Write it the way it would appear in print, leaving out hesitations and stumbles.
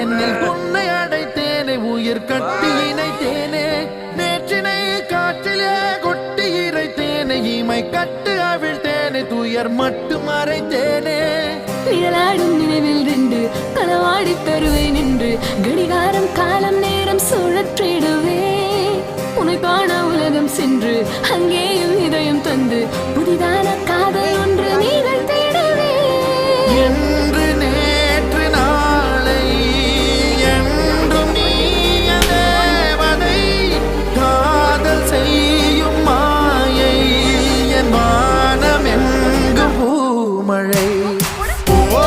என்னில் உன்னை அடைத்தேனே உயிர் கட்டி இணைத்தேனே நேற்றினை காற்றிலே கொட்டி இறைத்தேனே இமை கட்டு அவிழ்த்தேனே துயர் மட்டும் மறைத்தேனே நிழலாடும் நினைவில் நின்று களவாடி தருவேன் என்று கடிகாரம் காலம் நேரம் சுழற்றிடுவே உன்னை காண உலகம் சென்று அங்கேயும் இதயம் தந்து புதிதான காதல் ஒன்று நீங்கள் தேடவே என்று நேற்று நாளை என்றும் நீ தேவதை காதல் செய்யும் மாயை என் வானம் எங்கும் பூமழை ஓ